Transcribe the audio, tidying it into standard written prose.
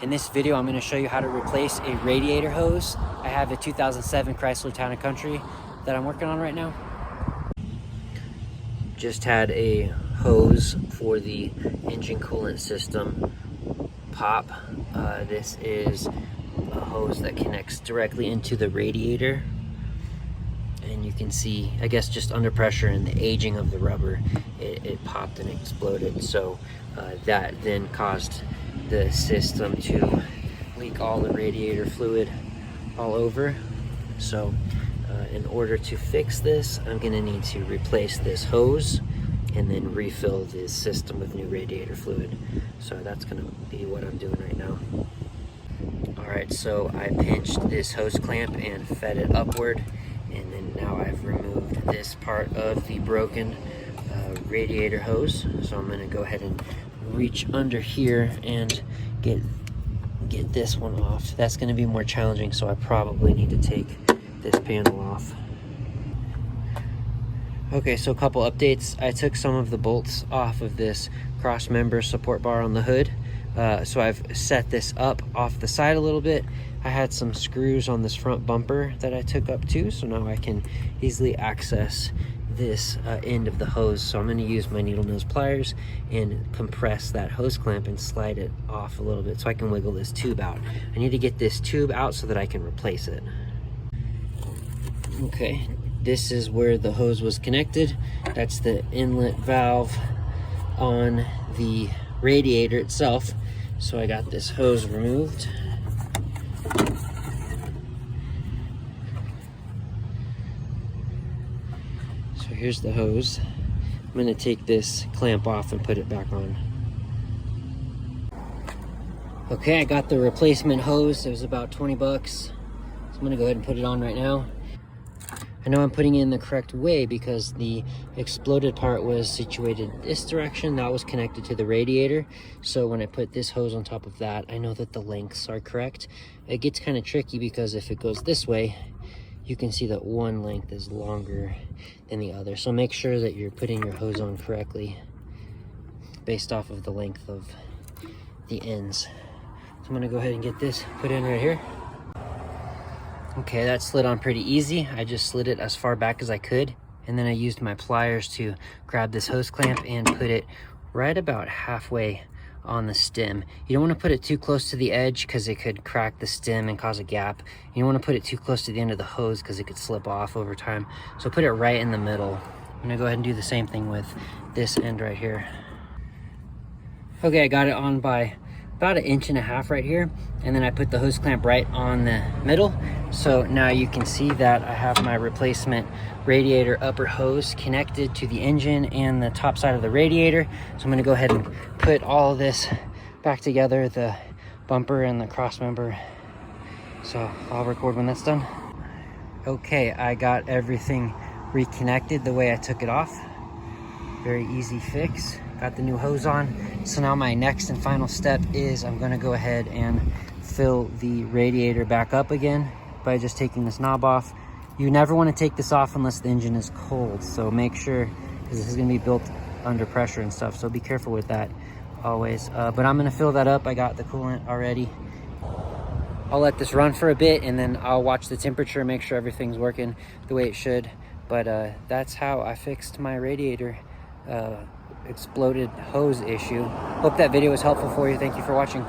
In this video, I'm going to show you how to replace a radiator hose. I have a 2007 Chrysler Town & Country that I'm working on right now. Just had a hose for the engine coolant system pop. This is a hose that connects directly into the radiator. And you can see, I guess just under pressure and the aging of the rubber, it popped and exploded. So that then caused the system to leak all the radiator fluid all over. So in order to fix this, I'm going to need to replace this hose and then refill the system with new radiator fluid. So that's going to be what I'm doing right now. Alright, so I pinched this hose clamp and fed it upward, and then now I've removed this part of the broken radiator hose. So I'm going to go ahead and reach under here and get this one off. That's going to be more challenging, so I probably need to take this panel off. Okay, so a couple updates. I took some of the bolts off of this cross member support bar on the hood. So I've set this up off the side a little bit. I had some screws on this front bumper that I took up too, so now I can easily access this end of the hose. So I'm going to use my needle nose pliers and compress that hose clamp and slide it off a little bit so I can wiggle this tube out. I need to get this tube out so that I can replace it. Okay, this is where the hose was connected. That's the inlet valve on the radiator itself. So I got this hose removed. So here's the hose. I'm going to take this clamp off and put it back on. Okay, I got the replacement hose. It was about 20 bucks. So I'm going to go ahead and put it on right now. I know I'm putting it in the correct way because the exploded part was situated this direction. That was connected to the radiator. So when I put this hose on top of that, I know that the lengths are correct. It gets kind of tricky because if it goes this way, you can see that one length is longer than the other. So make sure that you're putting your hose on correctly based off of the length of the ends. So I'm gonna go ahead and get this put in right here. Okay, that slid on pretty easy. I just slid it as far back as I could, and then I used my pliers to grab this hose clamp and put it right about halfway on the stem. You don't want to put it too close to the edge because it could crack the stem and cause a gap. You don't want to put it too close to the end of the hose because it could slip off over time. So put it right in the middle. I'm gonna go ahead and do the same thing with this end right here. Okay, I got it on by about 1.5 inches right here, and then I put the hose clamp right on the middle. So now you can see that I have my replacement radiator upper hose connected to the engine and the top side of the radiator. So I'm going to go ahead and put all of this back together, the bumper and the cross member. So I'll record when that's done. Okay, I got everything reconnected the way I took it off. Very easy fix. Got the new hose on. So now my next and final step is I'm going to go ahead and fill the radiator back up again by just taking this knob off. You never want to take this off unless the engine is cold, so make sure, because this is going to be built under pressure and stuff, so be careful with that always. But I'm going to fill that up. I got the coolant already. I'll let this run for a bit and then I'll watch the temperature, make sure everything's working the way it should. But that's how I fixed my radiator exploded hose issue. Hope that video was helpful for you. Thank you for watching.